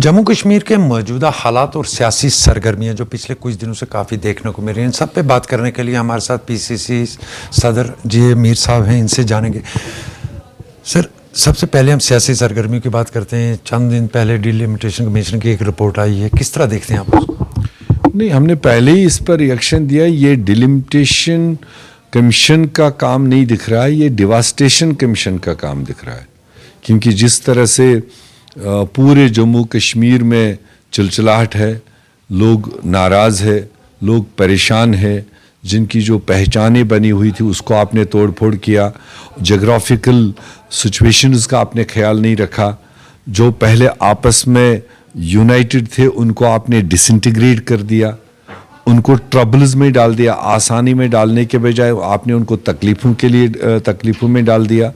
जम्मू कश्मीर के मौजूदा हालात और सियासी सरगर्मियां जो पिछले कुछ दिनों से काफ़ी देखने को मिल रही हैं, इन सब पे बात करने के लिए हमारे साथ पीसीसी सदर जी मीर साहब हैं, इनसे जानेंगे। सर, सबसे पहले हम सियासी सरगर्मियों की बात करते हैं। चंद दिन पहले डिलिमिटेशन कमीशन की एक रिपोर्ट आई है, किस तरह देखते हैं आप उसको? नहीं, हमने पहले ही इस पर रिएक्शन दिया। ये डिलिमिटेशन कमीशन का काम नहीं दिख रहा है, ये डिवास्टेशन कमीशन का काम दिख रहा है। क्योंकि जिस तरह से पूरे जम्मू कश्मीर में चिलचिलाहट है, लोग नाराज़ है, लोग परेशान है, जिनकी जो पहचानें बनी हुई थी उसको आपने तोड़ फोड़ किया, जोग्राफिकल सिचुएशंस का आपने ख्याल नहीं रखा, जो पहले आपस में यूनाइटेड थे उनको आपने डिसइंटीग्रेट कर दिया, उनको ट्रबल्स में डाल दिया, आसानी में डालने के बजाय आपने उनको तकलीफ़ों में डाल दिया।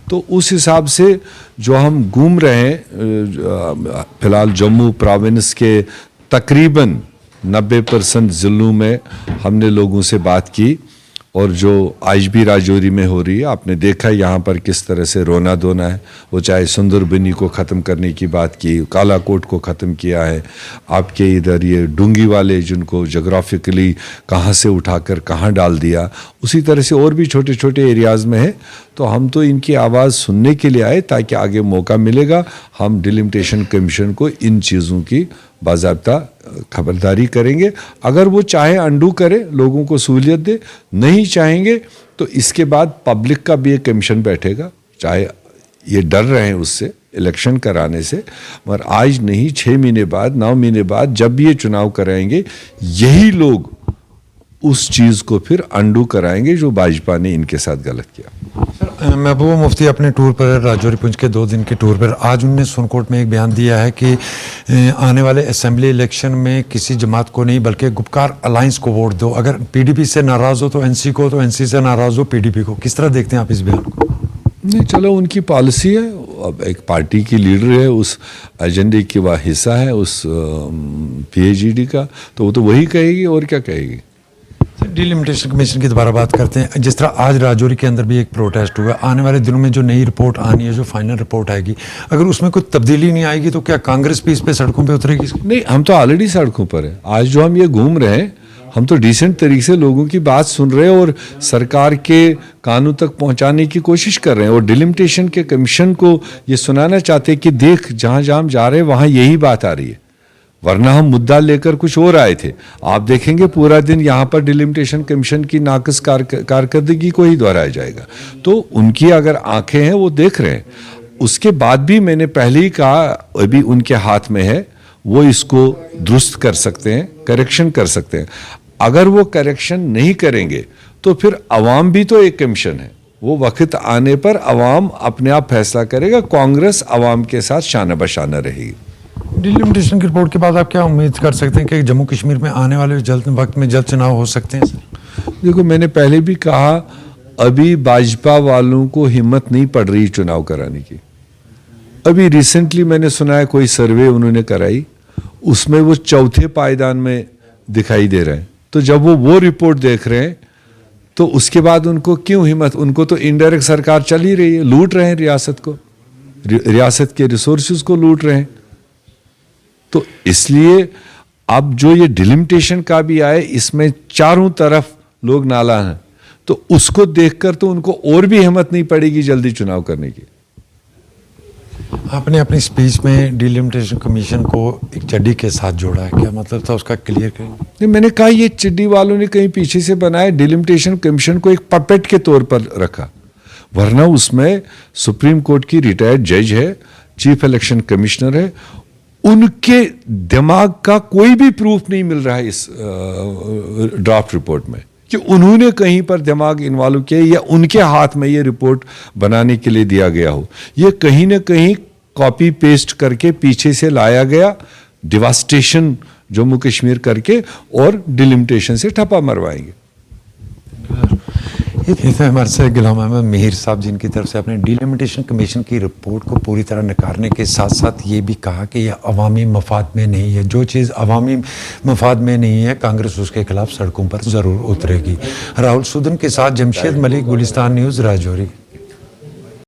तो उस हिसाब से जो हम घूम रहे हैं फ़िलहाल जम्मू प्रोविंस के तकरीबन 90% ज़िलों में हमने लोगों से बात की, और जो आज भी राजौरी में हो रही है, आपने देखा यहाँ पर किस तरह से रोना धोना है। वो चाहे सुंदरबनी को ख़त्म करने की बात की, कालाकोट को ख़त्म किया है, आपके इधर ये डूंगी वाले जिनको जोग्राफिकली कहाँ से उठाकर कहाँ डाल दिया, उसी तरह से और भी छोटे छोटे एरियाज़ में है। तो हम तो इनकी आवाज़ सुनने के लिए आए ताकि आगे मौका मिलेगा हम डिलिमिटेशन कमीशन को इन चीज़ों की बाज़ाब्ता खबरदारी करेंगे। अगर वो चाहे अंडू करे, लोगों को सहूलियत दे, नहीं चाहेंगे तो इसके बाद पब्लिक का भी एक कमीशन बैठेगा। चाहे ये डर रहे हैं उससे इलेक्शन कराने से, मगर आज नहीं 6 महीने बाद 9 महीने बाद जब भी ये चुनाव कराएंगे, यही लोग उस चीज़ को फिर अंडू कराएंगे जो भाजपा ने इनके साथ गलत किया। सर, महबूबा मुफ्ती अपने टूर पर, राजौरी पुंछ के 2 दिन के टूर पर, आज उन्होंने सुनकोट में एक बयान दिया है कि आने वाले असेंबली इलेक्शन में किसी जमात को नहीं बल्कि गुपकार अलायंस को वोट दो। अगर पीडीपी से नाराज़ हो तो एनसी को, तो एनसी से नाराज़ हो पीडीपी को। किस तरह देखते हैं आप इस बयान को? नहीं, चलो उनकी पॉलिसी है, अब एक पार्टी की लीडर है, उस एजेंडे की वह हिस्सा है उस पीएचईडी का, तो वो तो वही कहेगी और क्या कहेगी। डिलिमिटेशन कमीशन की दोबारा बात करते हैं। जिस तरह आज राजौरी के अंदर भी एक प्रोटेस्ट हुआ, आने वाले दिनों में जो नई रिपोर्ट आनी है, जो फाइनल रिपोर्ट आएगी, अगर उसमें कोई तब्दीली नहीं आएगी तो क्या कांग्रेस भी इस पे सड़कों पे उतरेगी? नहीं, हम तो ऑलरेडी सड़कों पर हैं। आज जो हम ये घूम रहे हैं, हम तो डिसेंट तरीके से लोगों की बात सुन रहे हैं और सरकार के कानून तक पहुंचाने की कोशिश कर रहे हैं, और डिलिमिटेशन के कमीशन को ये सुनाना चाहते हैं कि देख, जहाँ जहाँ हम जा रहे हैं वहाँ यही बात आ रही है, वरना हम मुद्दा लेकर कुछ और आए थे। आप देखेंगे पूरा दिन यहाँ पर डिलिमिटेशन कमीशन की नाकस कारकर्दगी को ही दोहराया जाएगा। तो उनकी अगर आंखें हैं वो देख रहे हैं। उसके बाद भी मैंने पहले ही कहा, अभी उनके हाथ में है, वो इसको दुरुस्त कर सकते हैं, करेक्शन कर सकते हैं। अगर वो करेक्शन नहीं करेंगे तो फिर अवाम भी तो एक कमीशन है, वो वक्त आने पर अवाम अपने आप फैसला करेगा। कांग्रेस अवाम के साथ शाना बशाना रहेगी। डिलिमिटेशन की रिपोर्ट के बाद आप क्या उम्मीद कर सकते हैं कि जम्मू कश्मीर में आने वाले जल्द वक्त में जल्द चुनाव हो सकते हैं? सर, देखो, मैंने पहले भी कहा, अभी भाजपा वालों को हिम्मत नहीं पड़ रही चुनाव कराने की। अभी रिसेंटली मैंने सुना है कोई सर्वे उन्होंने कराई, उसमें वो चौथे पायदान में दिखाई दे रहे हैं। तो जब वो रिपोर्ट देख रहे हैं तो उसके बाद उनको क्यों हिम्मत? उनको तो इनडायरेक्ट सरकार चल ही रही है, लूट रहे हैं रियासत को, रियासत के रिसोर्सेज को लूट रहे हैं। तो इसलिए अब जो ये डिलिमिटेशन का भी आए, इसमें चारों तरफ लोग नाला हैं, तो उसको देखकर तो उनको और भी हिम्मत नहीं पड़ेगी जल्दी चुनाव करने की। आपने अपनी स्पीच में डिलिमिटेशन कमीशन को एक चड्डी के साथ जोड़ा है, क्या मतलब था उसका? क्लियर करें। नहीं, मैंने कहा ये चड्डी वालों ने कहीं पीछे से बनाया, डिलिमिटेशन कमीशन को एक पपेट के तौर पर रखा, वरना उसमें सुप्रीम कोर्ट की रिटायर्ड जज है, चीफ इलेक्शन कमिश्नर है, उनके दिमाग का कोई भी प्रूफ नहीं मिल रहा है इस ड्राफ्ट रिपोर्ट में कि उन्होंने कहीं पर दिमाग इन्वॉल्व किया या उनके हाथ में ये रिपोर्ट बनाने के लिए दिया गया हो। ये कहीं ना कहीं कॉपी पेस्ट करके पीछे से लाया गया, डिवास्टेशन जम्मू कश्मीर करके और डिलिमिटेशन से ठप्पा मरवाएंगे। ये थे हमारे से गुलाम अहमद मीर साहब, जिनकी तरफ से अपने डिलिमिटेशन कमीशन की रिपोर्ट को पूरी तरह नकारने के साथ साथ ये भी कहा कि यह अवामी मफाद में नहीं है। जो चीज़ अवामी मफाद में नहीं है, कांग्रेस उसके खिलाफ सड़कों पर ज़रूर उतरेगी। राहुल सुदन के साथ जमशेद मलिक, गुलिस्तान न्यूज़, राजौरी।